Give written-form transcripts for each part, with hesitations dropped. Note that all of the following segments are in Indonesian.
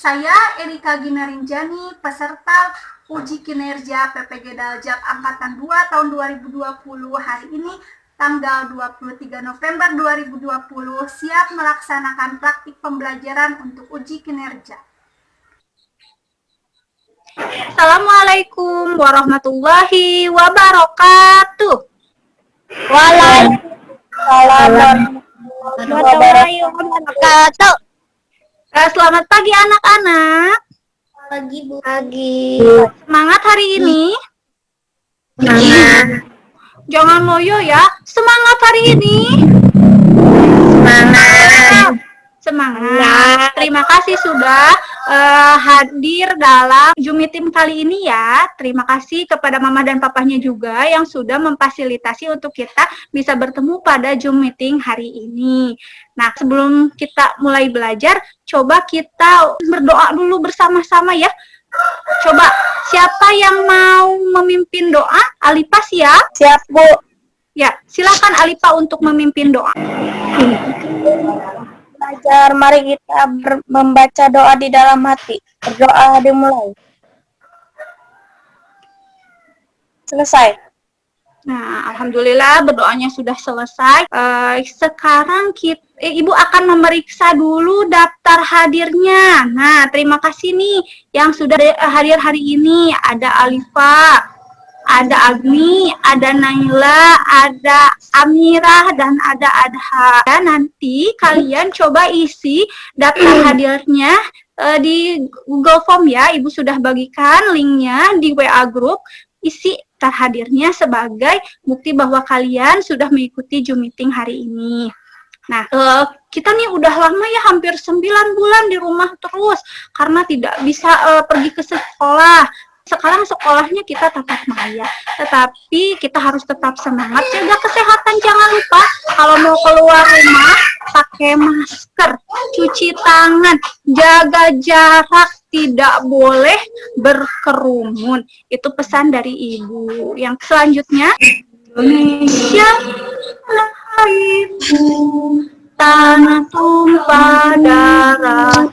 Saya Erika Ginarinjani, peserta uji kinerja PPG Daljak Angkatan 2 tahun 2020 hari ini tanggal 23 November 2020 siap melaksanakan praktik pembelajaran untuk uji kinerja. Assalamualaikum warahmatullahi wabarakatuh. Waalaikumsalam warahmatullahi wabarakatuh. Selamat pagi anak-anak. Pagi Bu. Pagi. Semangat hari ini. Semangat. Jangan loyo ya. Semangat hari ini. Semangat. Semangat. Terima kasih sudah hadir dalam Zoom meeting kali ini ya. Terima kasih kepada mama dan papahnya juga yang sudah memfasilitasi untuk kita bisa bertemu pada Zoom meeting hari ini. Nah, sebelum kita mulai belajar, coba kita berdoa dulu bersama-sama ya. Coba siapa yang mau memimpin doa? Alipa siap? Siap Bu. Ya, silakan Alipa untuk memimpin doa. Belajar, mari kita membaca doa di dalam hati. Berdoa dimulai. Selesai. Nah, alhamdulillah berdoanya sudah selesai. Sekarang Ibu akan memeriksa dulu daftar hadirnya. Nah, terima kasih nih yang sudah hadir hari ini. Ada Alifa, ada Agni, ada Naila, ada Amirah, dan ada Adha. Dan nanti kalian coba isi daftar hadirnya di Google Form ya. Ibu sudah bagikan linknya di WA Group. Isi daftar hadirnya sebagai bukti bahwa kalian sudah mengikuti Zoom meeting hari ini. Nah, kita nih udah lama ya, hampir 9 bulan di rumah terus karena tidak bisa pergi ke sekolah. Sekarang sekolahnya kita tatap maya, tetapi kita harus tetap semangat, jaga kesehatan. Jangan lupa kalau mau keluar rumah pakai masker, cuci tangan, jaga jarak, tidak boleh berkerumun. Itu pesan dari Ibu. Yang selanjutnya, Indonesia ibu, tanah tumpah darah,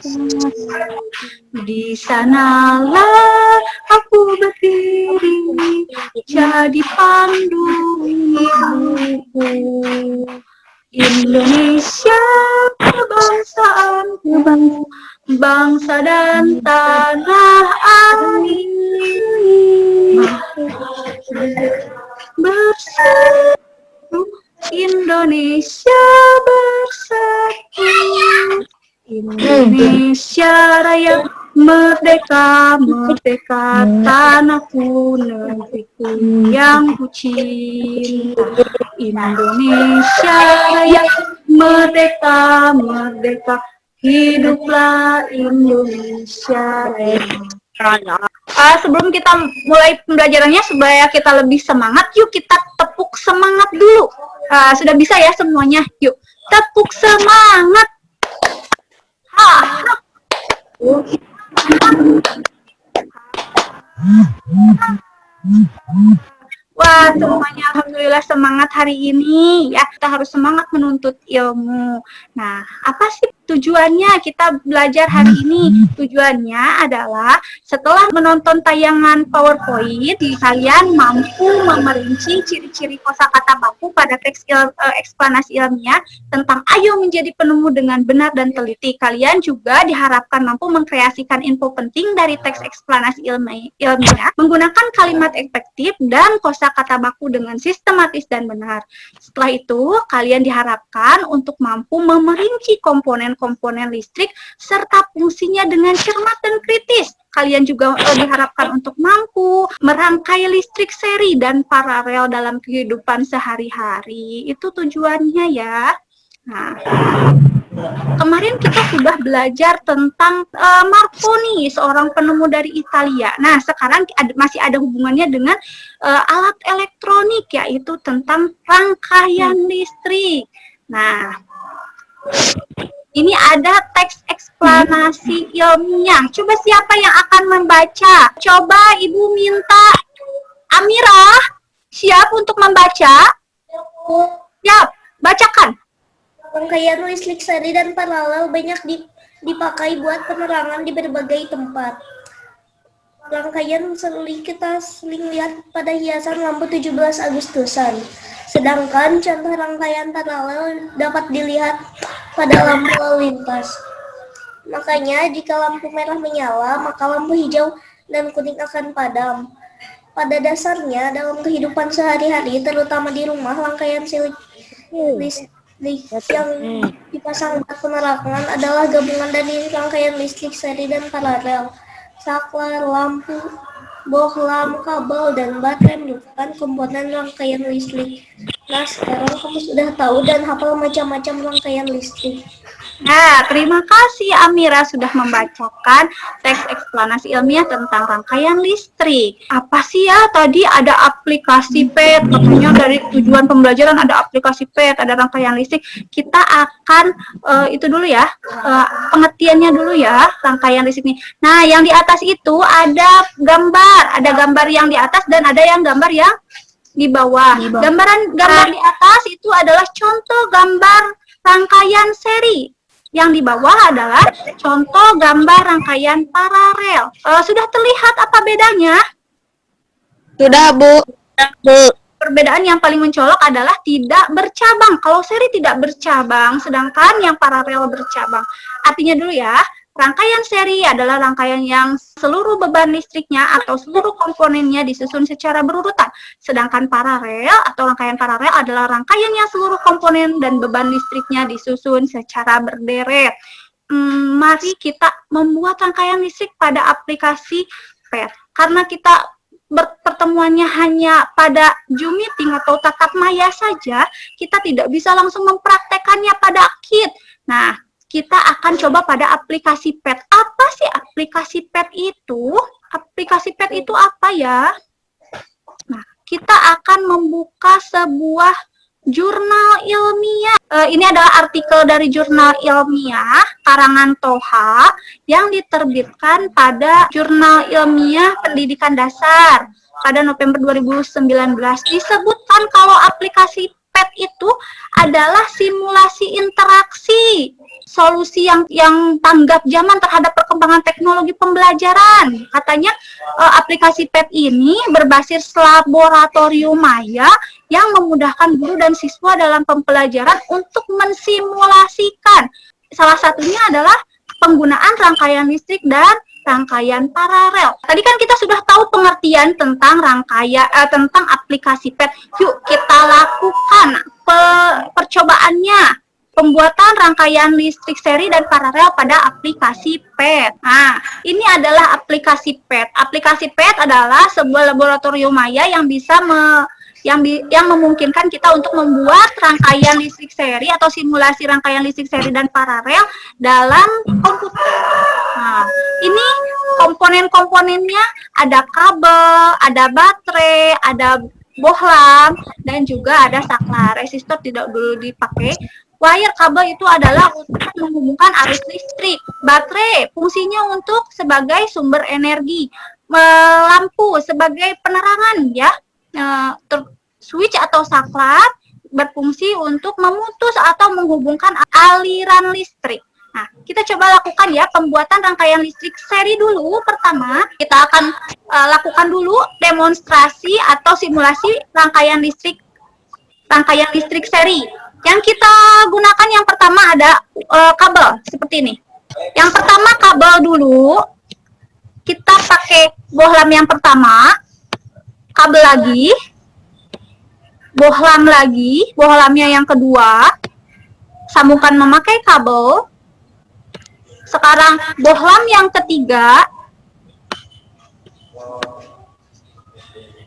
di sanalah aku berdiri, jadi pandu ibuku. Indonesia kebangsaanku, bangsa dan tanah air. Bersatu, Indonesia bersatu. Indonesia Raya merdeka, merdeka, tanahku, negeriku yang ku cinta. Indonesia Raya merdeka, merdeka, hiduplah Indonesia Raya. Sebelum kita mulai pembelajarannya, supaya kita lebih semangat, yuk kita tepuk semangat dulu. Sudah bisa ya semuanya? Yuk, tepuk semangat. Wah, semuanya alhamdulillah semangat hari ini ya. Kita harus semangat menuntut ilmu. Nah, apa sih tujuannya kita belajar hari ini? Tujuannya adalah setelah menonton tayangan PowerPoint, kalian mampu memerinci ciri-ciri kosakata baku pada teks eksplanasi ilmiah tentang ayo menjadi penemu dengan benar dan teliti. Kalian juga diharapkan mampu mengkreasikan info penting dari teks eksplanasi ilmiah menggunakan kalimat efektif dan kosakata baku dengan sistematis dan benar. Setelah itu, kalian diharapkan untuk mampu memerinci komponen-komponen listrik serta fungsinya dengan cermat dan kritis. Kalian juga diharapkan untuk mampu merangkai listrik seri dan paralel dalam kehidupan sehari-hari. Itu tujuannya ya. Nah, kemarin kita sudah belajar tentang Marconi, seorang penemu dari Italia. Nah, sekarang masih ada hubungannya dengan alat elektronik, yaitu tentang rangkaian listrik. Nah, ini ada teks eksplanasi ilmiah. Coba siapa yang akan membaca? Coba Ibu minta Amirah, siap untuk membaca? Siap, bacakan. Rangkaian listrik seri dan paralel banyak dipakai buat penerangan di berbagai tempat. Rangkaian sering kita lihat pada hiasan lampu 17 Agustusan. Sedangkan contoh rangkaian paralel dapat dilihat pada lampu lalu lintas. Makanya jika lampu merah menyala, maka lampu hijau dan kuning akan padam. Pada dasarnya dalam kehidupan sehari-hari, terutama di rumah, rangkaian listrik yang dipasang buat penerangan adalah gabungan dari rangkaian listrik seri dan paralel. Saklar, lampu, bohlam, kabel, dan baterai merupakan komponen rangkaian listrik. Nah, sekarang kamu sudah tahu dan hafal macam-macam rangkaian listrik. Nah, terima kasih Amira sudah membacakan teks eksplanasi ilmiah tentang rangkaian listrik. Apa sih ya tadi ada aplikasi PET, katanya dari tujuan pembelajaran ada aplikasi PET, ada rangkaian listrik. Kita akan itu dulu ya, pengertiannya dulu ya, rangkaian listrik ini. Nah, yang di atas itu ada gambar yang di atas dan ada yang gambar yang di bawah. Gambar di atas itu adalah contoh gambar rangkaian seri. Yang di bawah adalah contoh gambar rangkaian paralel. Sudah terlihat apa bedanya? Sudah, Bu. Perbedaan yang paling mencolok adalah tidak bercabang. Kalau seri tidak bercabang, sedangkan yang paralel bercabang. Artinya dulu ya, rangkaian seri adalah rangkaian yang seluruh beban listriknya atau seluruh komponennya disusun secara berurutan. Sedangkan paralel atau rangkaian paralel adalah rangkaian yang seluruh komponen dan beban listriknya disusun secara berderet. Mari kita membuat rangkaian listrik pada aplikasi PET. Karena kita pertemuannya hanya pada Zoom meeting atau tatap maya saja, kita tidak bisa langsung mempraktekannya pada kit. Nah, kita akan coba pada aplikasi PET. Apa sih aplikasi PET itu? Aplikasi PET itu apa ya? Nah, kita akan membuka sebuah jurnal ilmiah. Ini adalah artikel dari jurnal ilmiah karangan Toha yang diterbitkan pada Jurnal Ilmiah Pendidikan Dasar pada November 2019. Disebutkan kalau aplikasi PET itu adalah simulasi interaksi, solusi yang tanggap zaman terhadap perkembangan teknologi pembelajaran. Katanya aplikasi PET ini berbasis laboratorium maya yang memudahkan guru dan siswa dalam pembelajaran untuk mensimulasikan. Salah satunya adalah penggunaan rangkaian listrik dan rangkaian paralel. Tadi kan kita sudah tahu pengertian tentang tentang aplikasi PET. Yuk kita lakukan percobaannya. Pembuatan rangkaian listrik seri dan paralel pada aplikasi PET. Nah, ini adalah aplikasi PET. Aplikasi PET adalah sebuah laboratorium maya yang bisa yang memungkinkan kita untuk membuat rangkaian listrik seri atau simulasi rangkaian listrik seri dan paralel dalam komputer. Nah, ini komponen-komponennya ada kabel, ada baterai, ada bohlam, dan juga ada saklar. Resistor tidak dulu dipakai. Wire kabel itu adalah untuk menghubungkan arus listrik. Baterai fungsinya untuk sebagai sumber energi. Lampu sebagai penerangan ya. Switch atau saklar berfungsi untuk memutus atau menghubungkan aliran listrik. Nah, kita coba lakukan ya pembuatan rangkaian listrik seri dulu. Pertama, kita akan lakukan dulu demonstrasi atau simulasi rangkaian listrik seri. Yang kita gunakan yang pertama ada kabel seperti ini. Yang pertama kabel dulu. Kita pakai bohlam yang pertama, kabel lagi, bohlam lagi, bohlamnya yang kedua, sambungkan memakai kabel. Sekarang bohlam yang ketiga,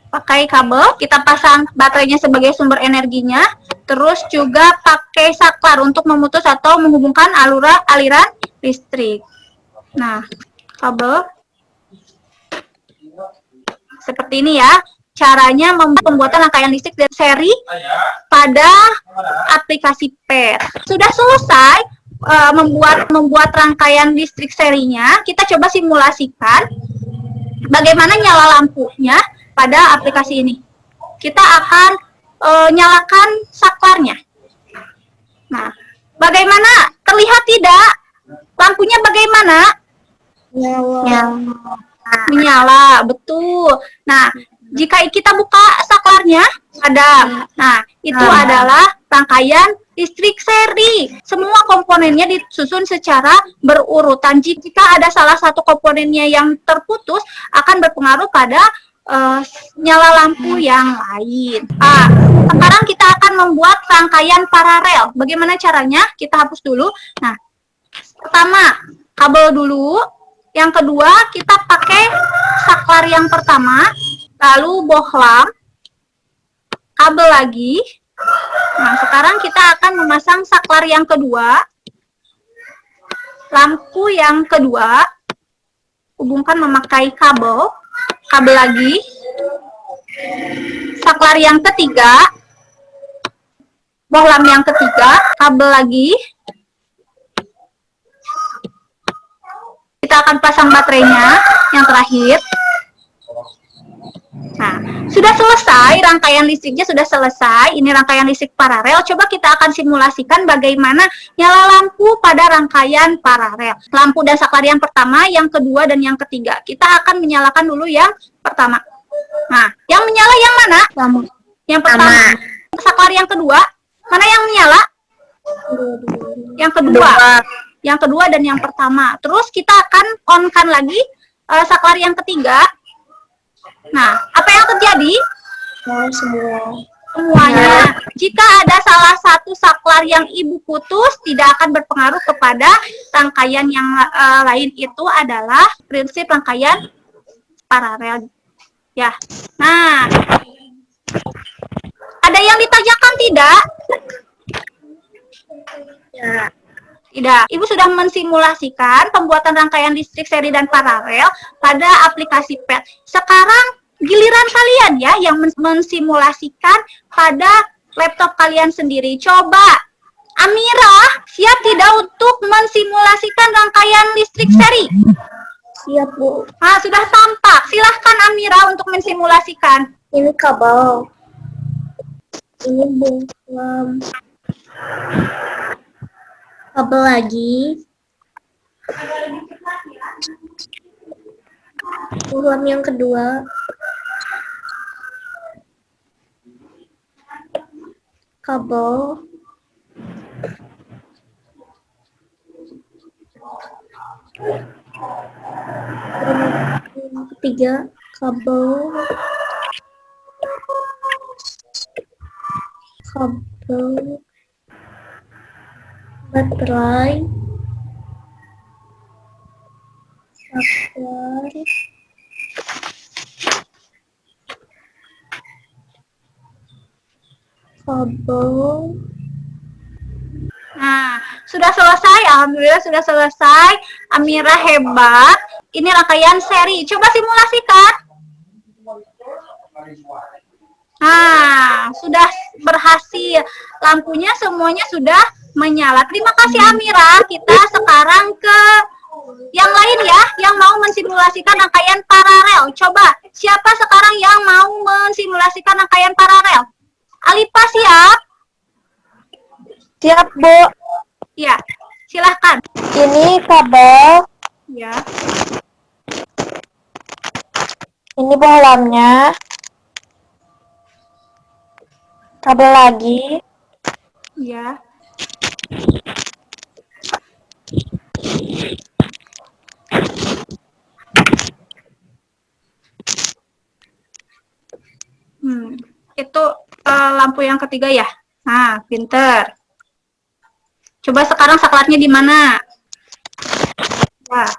pakai kabel, kita pasang baterainya sebagai sumber energinya, terus juga pakai saklar untuk memutus atau menghubungkan aliran listrik. Nah, kabel seperti ini ya. Caranya pembuatan rangkaian listrik dari seri pada aplikasi PET. Sudah selesai membuat rangkaian listrik serinya, kita coba simulasikan bagaimana nyala lampunya pada aplikasi ini. Kita akan nyalakan saklarnya. Nah, bagaimana? Terlihat tidak? Lampunya menyala, betul. Nah, jika kita buka saklarnya, padam. Nah, itu adalah rangkaian listrik seri. Semua komponennya disusun secara berurutan. Jika ada salah satu komponennya yang terputus, akan berpengaruh pada nyala lampu yang lain. Sekarang kita akan membuat rangkaian paralel. Bagaimana caranya? Kita hapus dulu. Nah, pertama, kabel dulu. Yang kedua, kita pakai saklar yang pertama, lalu bohlam, kabel lagi. Nah, sekarang kita akan memasang saklar yang kedua, lampu yang kedua, hubungkan memakai kabel lagi, saklar yang ketiga, bohlam yang ketiga, kabel lagi. Kita akan pasang baterainya yang terakhir. Nah, sudah selesai, rangkaian listriknya sudah selesai. Ini rangkaian listrik paralel. Coba kita akan simulasikan bagaimana nyala lampu pada rangkaian paralel. Lampu dan saklar yang pertama, yang kedua, dan yang ketiga. Kita akan menyalakan dulu yang pertama. Nah, yang menyala yang mana? Yang pertama. Saklar yang kedua, mana yang menyala? Yang kedua. Yang kedua dan yang pertama. Terus kita akan on-kan lagi saklar yang ketiga. Nah, apa yang terjadi? Semuanya. Jika ada salah satu saklar yang ibu putus, tidak akan berpengaruh kepada rangkaian yang lain. Itu adalah prinsip rangkaian paralel. Ya. Nah, ada yang ditanyakan tidak? Ya. Tidak. Ibu sudah mensimulasikan pembuatan rangkaian listrik seri dan paralel pada aplikasi PET. Sekarang giliran kalian ya yang mensimulasikan pada laptop kalian sendiri. Coba, Amira, siap tidak untuk mensimulasikan rangkaian listrik seri? Siap, Bu. Nah, sudah tampak. Silahkan Amira untuk mensimulasikan. Ini kabel. Ini bohlam. Kabel lagi. Bohlam yang kedua. Kabel. Yang ketiga, kabel. Baterai, saklar, kabel. Nah, sudah selesai. Alhamdulillah sudah selesai. Amira hebat. Ini rangkaian seri. Coba simulasikan. Nah, sudah berhasil. Lampunya semuanya sudah menyala. Terima kasih Amira. Kita sekarang ke yang lain ya, yang mau mensimulasikan rangkaian paralel. Coba, siapa sekarang yang mau mensimulasikan rangkaian paralel? Alipa siap? Siap, Bu. Ya, silahkan. Ini kabel, Ya, ini bohlamnya. Kabel lagi. ya. Itu lampu yang ketiga ya. Nah, pinter. Coba sekarang saklarnya di mana? Wah.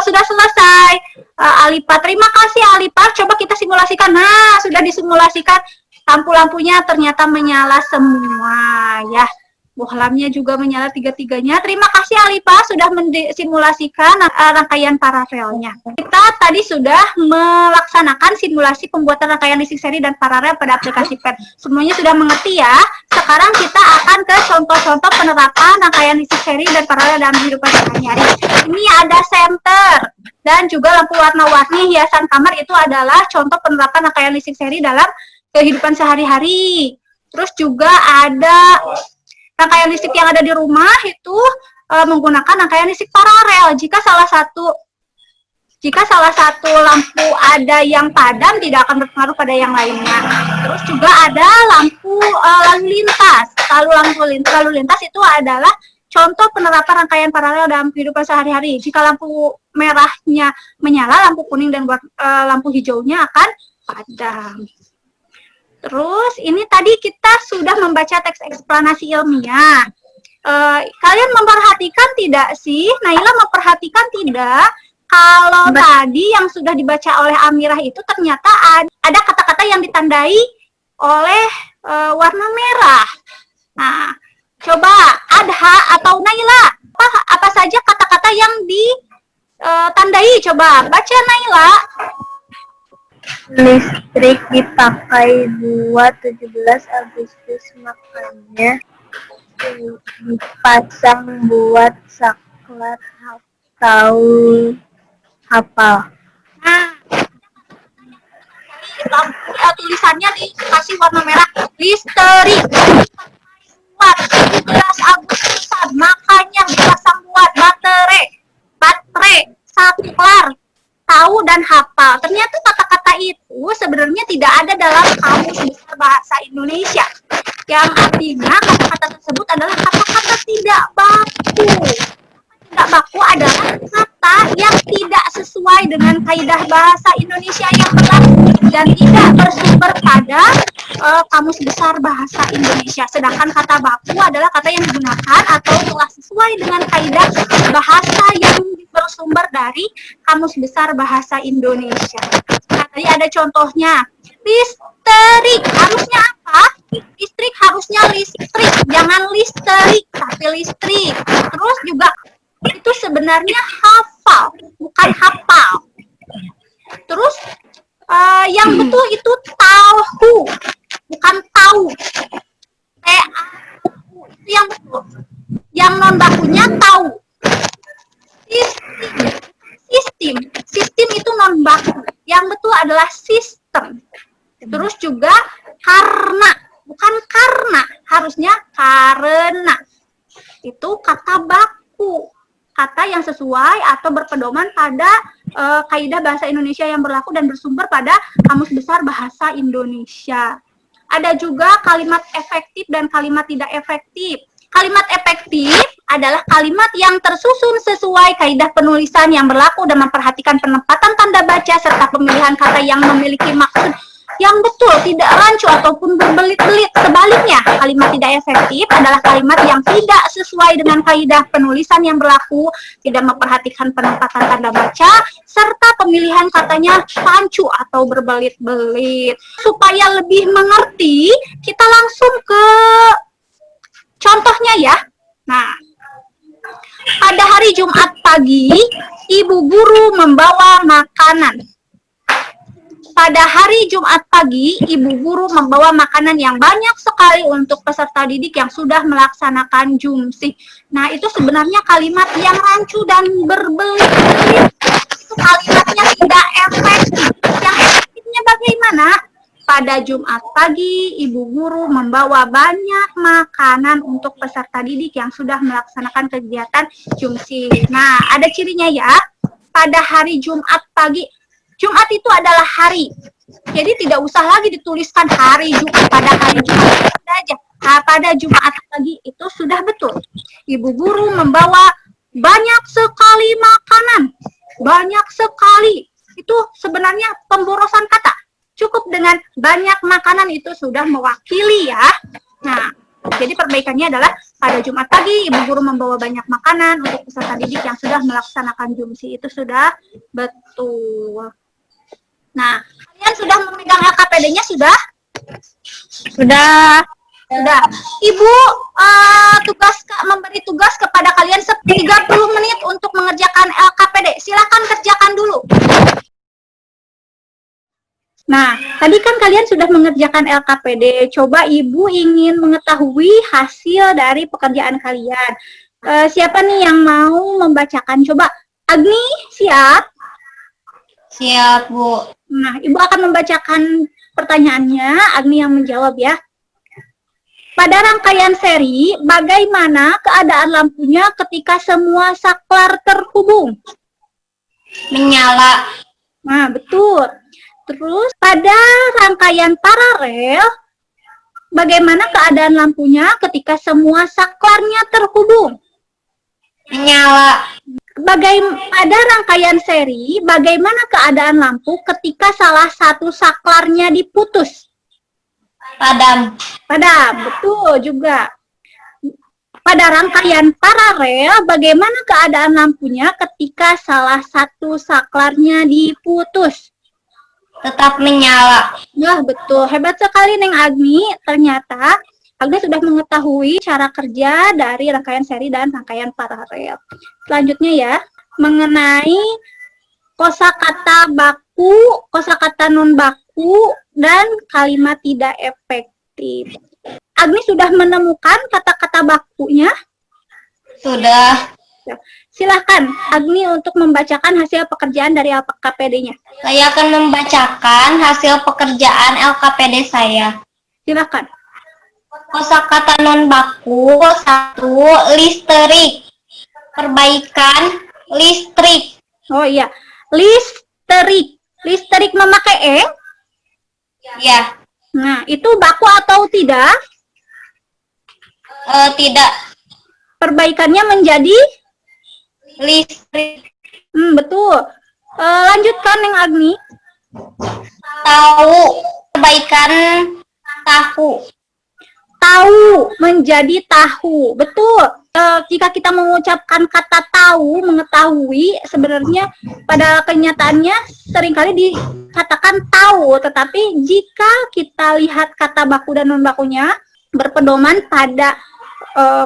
Sudah selesai. Alipa, terima kasih Alipa. Coba kita simulasikan. Nah, sudah disimulasikan. Lampu-lampunya ternyata menyala semua ya. bohlamnya juga menyala tiga-tiganya. Terima kasih Alipa sudah mensimulasikan rangkaian paralelnya. Kita tadi sudah melaksanakan simulasi pembuatan rangkaian listrik seri dan paralel pada aplikasi PET. Semuanya sudah mengerti ya. Sekarang kita akan ke contoh-contoh penerapan rangkaian listrik seri dan paralel dalam kehidupan sehari-hari. Ini ada senter dan juga lampu warna-warni hiasan kamar, itu adalah contoh penerapan rangkaian listrik seri dalam kehidupan sehari-hari. Terus juga ada rangkaian listrik yang ada di rumah itu menggunakan rangkaian listrik paralel. Jika salah satu lampu ada yang padam, tidak akan berpengaruh pada yang lainnya. Terus juga ada lampu lalu lintas. Lalu lintas itu adalah contoh penerapan rangkaian paralel dalam kehidupan sehari-hari. Jika lampu merahnya menyala, lampu kuning dan lampu hijaunya akan padam. Terus ini tadi kita sudah membaca teks eksplanasi ilmiah. Kalian memperhatikan tidak sih? Naila memperhatikan tidak? Kalau tadi yang sudah dibaca oleh Amirah itu ternyata ada kata-kata yang ditandai oleh warna merah. Nah, coba Adha atau Naila, apa saja kata-kata yang ditandai? Coba baca Naila. Listrik dipakai buat 17 Agustus, makanya dipasang buat saklar atau hafal. Nah, tulisannya dikasih warna merah. Listrik buat 17 Agustusan, makanya dipasang buat baterai, saklar, tahu dan hafal. Ternyata kata-kata itu sebenarnya tidak ada dalam Kamus Besar Bahasa Indonesia. Yang artinya kata-kata tersebut adalah kata-kata tidak baku. Tidak baku adalah kata yang tidak sesuai dengan kaidah bahasa Indonesia yang berlaku dan tidak bersumber pada Kamus Besar Bahasa Indonesia. Sedangkan kata baku adalah kata yang digunakan atau telah sesuai dengan kaidah bahasa yang bersumber dari Kamus Besar Bahasa Indonesia. Nah, tadi ada contohnya. Listrik harusnya apa? Listrik harusnya listrik, jangan listrik, tapi listrik. Terus juga itu sebenarnya hafal, bukan hafal. Terus yang betul itu tahu, bukan tahu. T-A-U itu yang betul. Yang non bakunya tahu. Sistem itu non baku. Yang betul adalah sistem. Terus juga karena, bukan karena, harusnya karena. Itu kata baku, kata yang sesuai atau berpedoman pada kaidah bahasa Indonesia yang berlaku dan bersumber pada Kamus Besar Bahasa Indonesia. Ada juga kalimat efektif dan kalimat tidak efektif. Kalimat efektif adalah kalimat yang tersusun sesuai kaidah penulisan yang berlaku dan memperhatikan penempatan tanda baca serta pemilihan kata yang memiliki maksud yang betul, tidak rancu ataupun berbelit-belit. Sebaliknya, kalimat tidak efektif adalah kalimat yang tidak sesuai dengan kaidah penulisan yang berlaku, tidak memperhatikan penempatan tanda baca, serta pemilihan katanya rancu atau berbelit-belit. Supaya lebih mengerti, kita langsung ke contohnya ya. Nah, pada hari Jumat pagi, ibu guru membawa makanan. Pada hari Jumat pagi, ibu guru membawa makanan yang banyak sekali untuk peserta didik yang sudah melaksanakan jumsih. Nah, itu sebenarnya kalimat yang rancu dan berbelit-belit. Itu kalimatnya tidak efektif. Yang efektifnya bagaimana? Pada Jumat pagi, ibu guru membawa banyak makanan untuk peserta didik yang sudah melaksanakan kegiatan jumsih. Nah, ada cirinya ya. Pada hari Jumat pagi, Jumat itu adalah hari. Jadi tidak usah lagi dituliskan hari Jumat, pada hari Jumat saja. Nah, pada Jumat pagi itu sudah betul. Ibu guru membawa banyak sekali makanan. Banyak sekali. Itu sebenarnya pemborosan kata. Cukup dengan banyak makanan itu sudah mewakili ya. Nah, jadi perbaikannya adalah pada Jumat pagi ibu guru membawa banyak makanan untuk peserta didik yang sudah melaksanakan jumsih. Itu sudah betul. Nah, kalian sudah memegang LKPD-nya sudah? Sudah. Sudah. Ibu memberi tugas kepada kalian 30 menit untuk mengerjakan LKPD. Silakan kerjakan dulu. Nah, tadi kan kalian sudah mengerjakan LKPD. Coba Ibu ingin mengetahui hasil dari pekerjaan kalian. Siapa nih yang mau membacakan? Coba, Agni, siap? Siap, Bu. Nah, Ibu akan membacakan pertanyaannya, Agni yang menjawab ya. Pada rangkaian seri, bagaimana keadaan lampunya ketika semua saklar terhubung? Menyala. Nah, betul. Terus, pada rangkaian paralel, bagaimana keadaan lampunya ketika semua saklarnya terhubung? Menyala. Pada rangkaian seri, bagaimana keadaan lampu ketika salah satu saklarnya diputus? Padam. Padam, betul juga. Pada rangkaian paralel, bagaimana keadaan lampunya ketika salah satu saklarnya diputus? Tetap menyala. Nah, betul. Hebat sekali, Neng Agni. Ternyata Agni sudah mengetahui cara kerja dari rangkaian seri dan rangkaian paralel. Selanjutnya ya, mengenai kosakata baku, kosakata non baku, dan kalimat tidak efektif. Agni sudah menemukan kata-kata bakunya? Sudah. Silahkan Agni untuk membacakan hasil pekerjaan dari LKPD-nya. Saya akan membacakan hasil pekerjaan LKPD saya. Silahkan. Kosakata non baku 1. Listrik. Perbaikan listrik. Oh iya, listrik. Listrik memakai Ya. Nah, itu baku atau tidak? Tidak. Perbaikannya menjadi Listrik. betul. Lanjutkan Neng Agni. Tahu. Perbaikan tahu. Tahu menjadi tahu. Betul. Jika kita mengucapkan kata tahu, mengetahui, sebenarnya pada kenyataannya seringkali dikatakan tahu. Tetapi jika kita lihat kata baku dan non bakunya berpedoman pada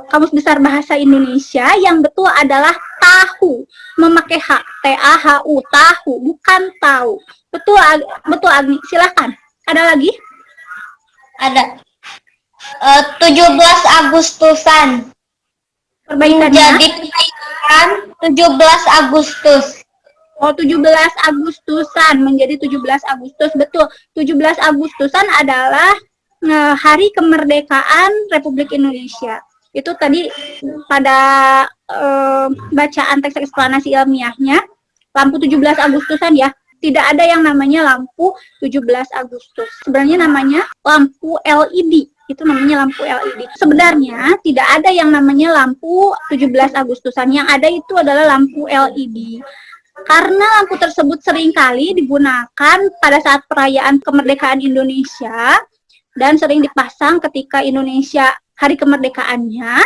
Kamus Besar Bahasa Indonesia, yang betul adalah tahu, memakai H, T-A-H-U, tahu, bukan tahu. Betul, betul Agni. Silahkan. Ada lagi? Ada. 17 Agustusan. Perbaikannya? Jadi perbaikan 17 Agustus. Oh, 17 Agustusan menjadi 17 Agustus. Betul. 17 Agustusan adalah hari kemerdekaan Republik Indonesia. Itu tadi pada bacaan teks eksplanasi ilmiahnya, lampu 17 Agustusan ya. Tidak ada yang namanya lampu 17 Agustus. Sebenarnya namanya lampu LED. Itu namanya lampu LED. Sebenarnya tidak ada yang namanya lampu 17 Agustusan. Yang ada itu adalah lampu LED. Karena lampu tersebut seringkali digunakan pada saat perayaan kemerdekaan Indonesia dan sering dipasang ketika Indonesia hari kemerdekaannya,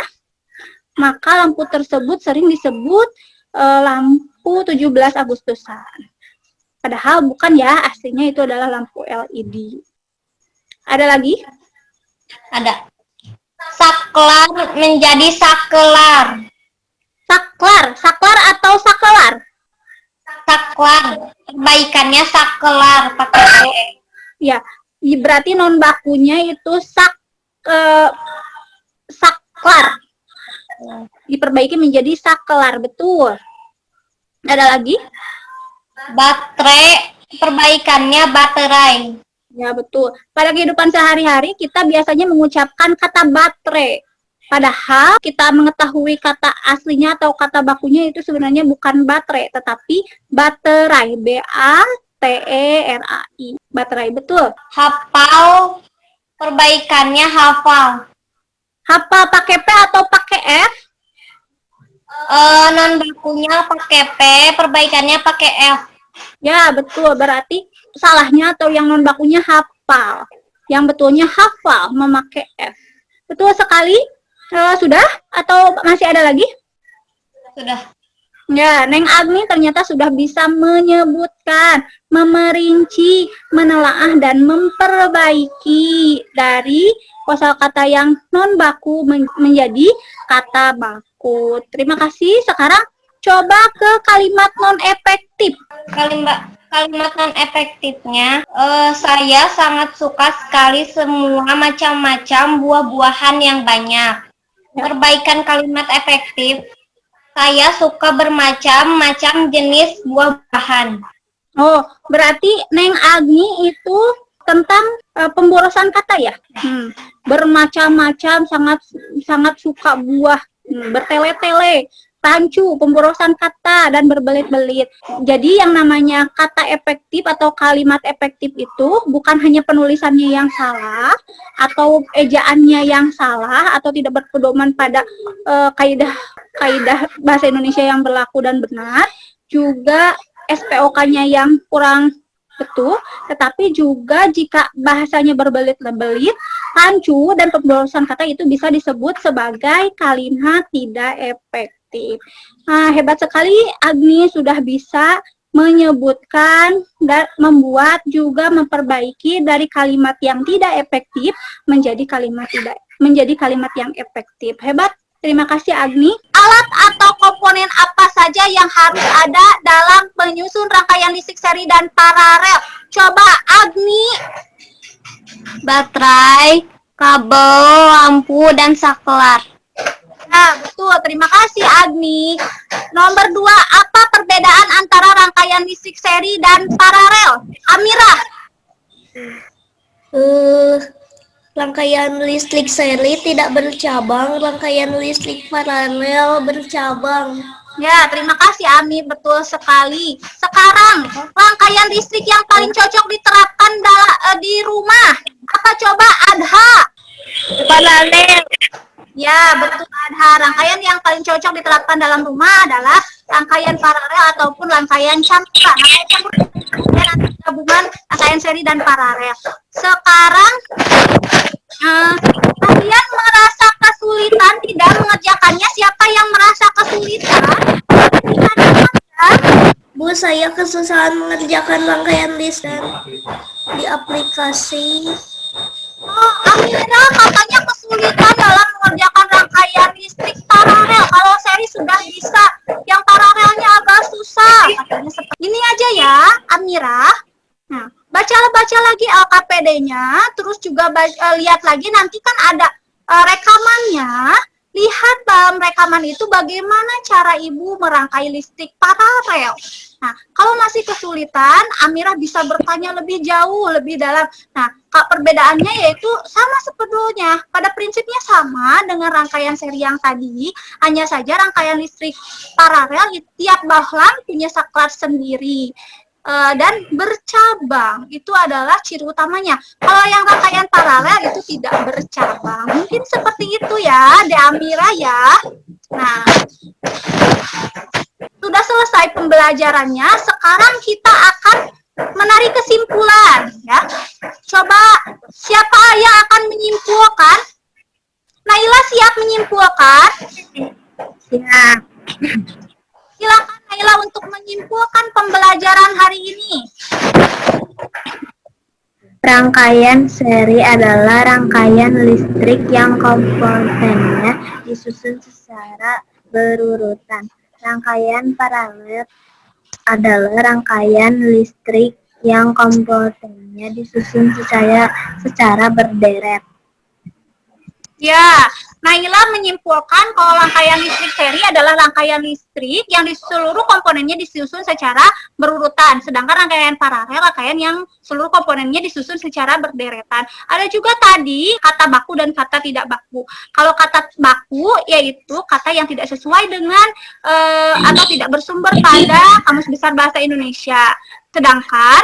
maka lampu tersebut sering disebut lampu 17 Agustusan. Padahal bukan ya, aslinya itu adalah lampu LED. Ada lagi? Ada. Saklar menjadi sakelar. Saklar, saklar atau sakelar? Saklar. Perbaikannya sakelar pakai E. Ya, berarti non bakunya itu saklar. Diperbaiki menjadi sakelar, betul. Ada lagi? Baterai. Perbaikannya baterai. Ya, betul. Pada kehidupan sehari-hari kita biasanya mengucapkan kata baterai. Padahal kita mengetahui kata aslinya atau kata bakunya itu sebenarnya bukan baterai, tetapi baterai. B-A-T-E-R-A-I. Baterai, betul. Hafal. Perbaikannya hafal. Hafal pakai P atau pakai F? Non bakunya pakai P, perbaikannya pakai F. Ya, betul. Berarti salahnya atau yang non bakunya hafal. Yang betulnya hafal, memakai F. Betul sekali. Sudah? Atau masih ada lagi? Sudah. Ya, Neng Agni ternyata sudah bisa menyebutkan, memerinci, menelaah, dan memperbaiki dari kosakata yang non baku menjadi kata baku. Terima kasih. Sekarang coba ke kalimat non efektif. Kalimat non efektifnya, saya sangat suka sekali semua macam-macam buah-buahan yang banyak. Perbaikan kalimat efektif, saya suka bermacam-macam jenis buah-buahan. Oh, berarti Neng Agni itu tentang pemborosan kata ya? Bermacam-macam, sangat suka buah, bertele-tele, rancu, pemborosan kata, dan berbelit-belit. Jadi yang namanya kata efektif atau kalimat efektif itu bukan hanya penulisannya yang salah, atau ejaannya yang salah, atau tidak berpedoman pada kaidah bahasa Indonesia yang berlaku dan benar, juga SPOK-nya yang kurang betul, tetapi juga jika bahasanya berbelit-belit, rancu, dan pemborosan kata itu bisa disebut sebagai kalimat tidak efektif. Nah, hebat sekali Agni sudah bisa menyebutkan dan membuat juga memperbaiki dari kalimat yang tidak efektif menjadi kalimat yang efektif. Hebat. Terima kasih Agni. Alat atau komponen apa saja yang harus ada dalam menyusun rangkaian listrik seri dan paralel? Coba Agni. Baterai, kabel, lampu, dan saklar. Nah, betul. Terima kasih Agni. Nomor 2, apa perbedaan antara rangkaian listrik seri dan paralel? Amirah. Rangkaian listrik seri tidak bercabang, rangkaian listrik paralel bercabang. Ya, terima kasih Ami, betul sekali. Sekarang, rangkaian listrik yang paling cocok diterapkan di rumah. Apa coba Adha? Paralel. Ya, betul Adha. Rangkaian yang paling cocok diterapkan dalam rumah adalah rangkaian paralel ataupun rangkaian campuran. Rangkaian campuran gabungan rangkaian seri dan paralel. Sekarang, kalian merasa kesulitan tidak mengerjakannya? Siapa yang merasa kesulitan? Bu, saya kesusahan mengerjakan rangkaian listrik di aplikasi. Oh, Amira katanya kesulitan dalam mengerjakan rangkaian listrik paralel. Kalau seri sudah bisa, yang paralelnya agak susah. Katanya seperti ini aja ya, Amira. Nah, baca lagi LKPD-nya, terus juga lihat lagi nanti kan ada rekamannya. Lihat dalam rekaman itu bagaimana cara ibu merangkai listrik paralel. Nah, kalau masih kesulitan, Amira bisa bertanya lebih jauh, lebih dalam. Nah, perbedaannya yaitu sama sebetulnya. Pada prinsipnya sama dengan rangkaian seri yang tadi, hanya saja rangkaian listrik paralel tiap bahlan punya saklar sendiri. Dan bercabang, itu adalah ciri utamanya. Kalau yang rangkaian paralel itu tidak bercabang. Mungkin seperti itu ya, De Amira ya. Nah, sudah selesai pembelajarannya. Sekarang kita akan menarik kesimpulan ya. Coba siapa yang akan menyimpulkan? Naila siap menyimpulkan? Siap. Silakan Naila untuk menyimpulkan pembelajaran hari ini. Rangkaian seri adalah rangkaian listrik yang komponennya disusun secara berurutan. Rangkaian paralel adalah rangkaian listrik yang komponennya disusun secara berderet. Ya, Naila menyimpulkan kalau rangkaian listrik seri adalah rangkaian listrik yang di seluruh komponennya disusun secara berurutan. Sedangkan rangkaian paralel rangkaian yang seluruh komponennya disusun secara berderetan. Ada juga tadi kata baku dan kata tidak baku. Kalau kata baku yaitu kata yang tidak sesuai dengan atau tidak bersumber pada Kamus Besar Bahasa Indonesia. Sedangkan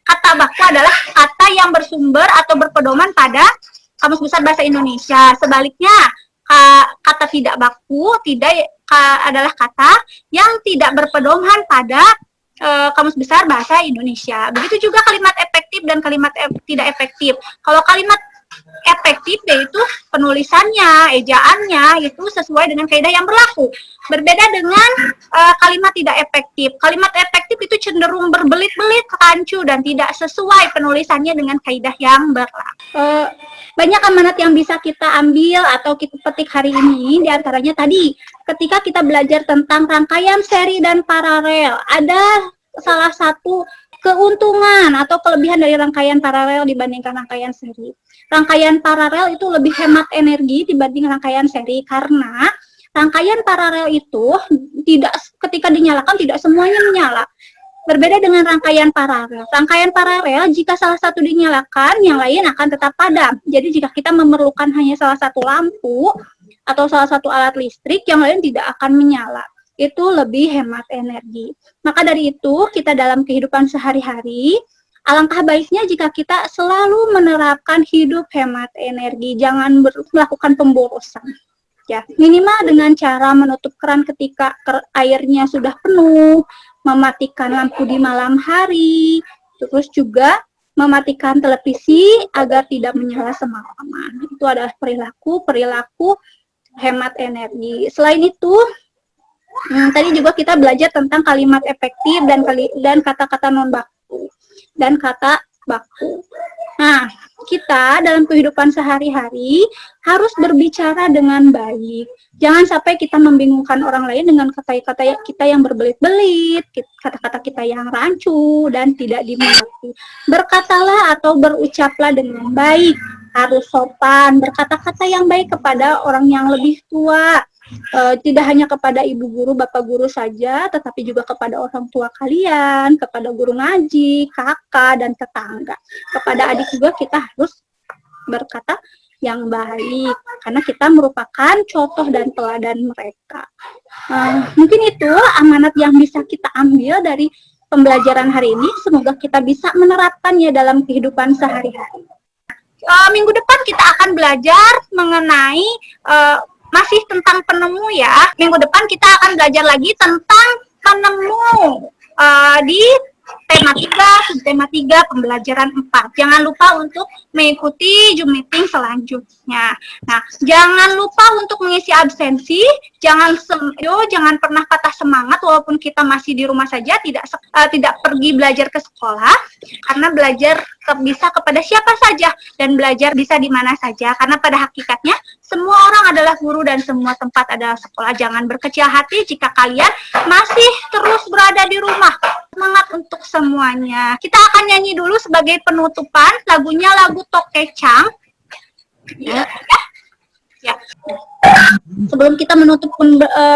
kata baku adalah kata yang bersumber atau berpedoman pada Kamus Besar Bahasa Indonesia. Sebaliknya, kata tidak baku adalah kata yang tidak berpedoman pada Kamus Besar Bahasa Indonesia. Begitu juga kalimat efektif dan kalimat tidak efektif. Kalau kalimat efektif yaitu penulisannya, ejaannya itu sesuai dengan kaidah yang berlaku. Berbeda dengan kalimat tidak efektif. Kalimat efektif negatif itu cenderung berbelit-belit, rancu, dan tidak sesuai penulisannya dengan kaidah yang berlaku. Banyak amanat yang bisa kita ambil atau kita petik hari ini, diantaranya tadi ketika kita belajar tentang rangkaian seri dan paralel, ada salah satu keuntungan atau kelebihan dari rangkaian paralel dibandingkan rangkaian seri. Rangkaian paralel itu lebih hemat energi dibanding rangkaian seri karena rangkaian paralel itu tidak ketika dinyalakan tidak semuanya menyala. Berbeda dengan rangkaian paralel. Rangkaian paralel jika salah satu dinyalakan, yang lain akan tetap padam. Jadi jika kita memerlukan hanya salah satu lampu atau salah satu alat listrik, yang lain tidak akan menyala. Itu lebih hemat energi. Maka dari itu, kita dalam kehidupan sehari-hari, alangkah baiknya jika kita selalu menerapkan hidup hemat energi, jangan melakukan pemborosan. Ya, minimal dengan cara menutup keran ketika airnya sudah penuh, mematikan lampu di malam hari, terus juga mematikan televisi agar tidak menyala semalaman. Itu adalah perilaku hemat energi. Selain itu, tadi juga kita belajar tentang kalimat efektif dan kata-kata non baku dan kata baku. Nah, kita dalam kehidupan sehari-hari harus berbicara dengan baik. Jangan sampai kita membingungkan orang lain dengan kata-kata kita yang berbelit-belit, kata-kata kita yang rancu dan tidak dimengerti. Berkatalah atau berucaplah dengan baik, harus sopan, berkata-kata yang baik kepada orang yang lebih tua. Tidak hanya kepada ibu guru, bapak guru saja, tetapi juga kepada orang tua kalian, kepada guru ngaji, kakak, dan tetangga. Kepada adik juga kita harus berkata yang baik, karena kita merupakan contoh dan teladan mereka. Mungkin itu amanat yang bisa kita ambil dari pembelajaran hari ini. Semoga kita bisa menerapkannya dalam kehidupan sehari-hari. Minggu depan kita akan belajar mengenai masih tentang penemu ya. Minggu depan kita akan belajar lagi tentang penemu di tema 3, subtema 3, pembelajaran 4. Jangan lupa untuk mengikuti Zoom meeting selanjutnya. Nah, jangan lupa untuk mengisi absensi, jangan pernah patah semangat walaupun kita masih di rumah saja, tidak pergi belajar ke sekolah, karena belajar bisa kepada siapa saja dan belajar bisa di mana saja, karena pada hakikatnya semua orang adalah guru dan semua tempat adalah sekolah. Jangan berkecil hati jika kalian masih terus berada di rumah. Semangat untuk semuanya. Kita akan nyanyi dulu sebagai penutupan, lagunya lagu Tokecang. Ya. Sebelum kita menutup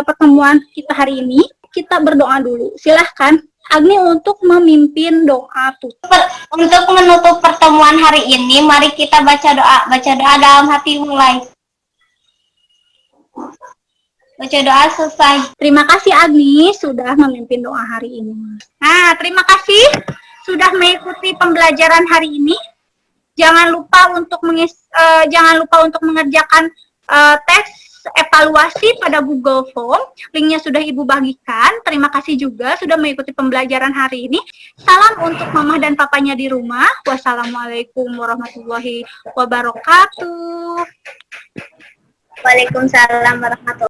pertemuan kita hari ini, kita berdoa dulu. Silahkan Agni untuk memimpin doa tutup. Untuk menutup pertemuan hari ini, mari kita baca doa. Baca doa dalam hati mulai. Baca doa selesai. Terima kasih Agni sudah memimpin doa hari ini. Nah, terima kasih sudah mengikuti pembelajaran hari ini. Jangan lupa untuk mengerjakan tes evaluasi pada Google Form. Linknya sudah Ibu bagikan. Terima kasih juga sudah mengikuti pembelajaran hari ini. Salam untuk Mama dan Papanya di rumah. Wassalamualaikum warahmatullahi wabarakatuh. Waalaikumsalam warahmatullahi wabarakatuh.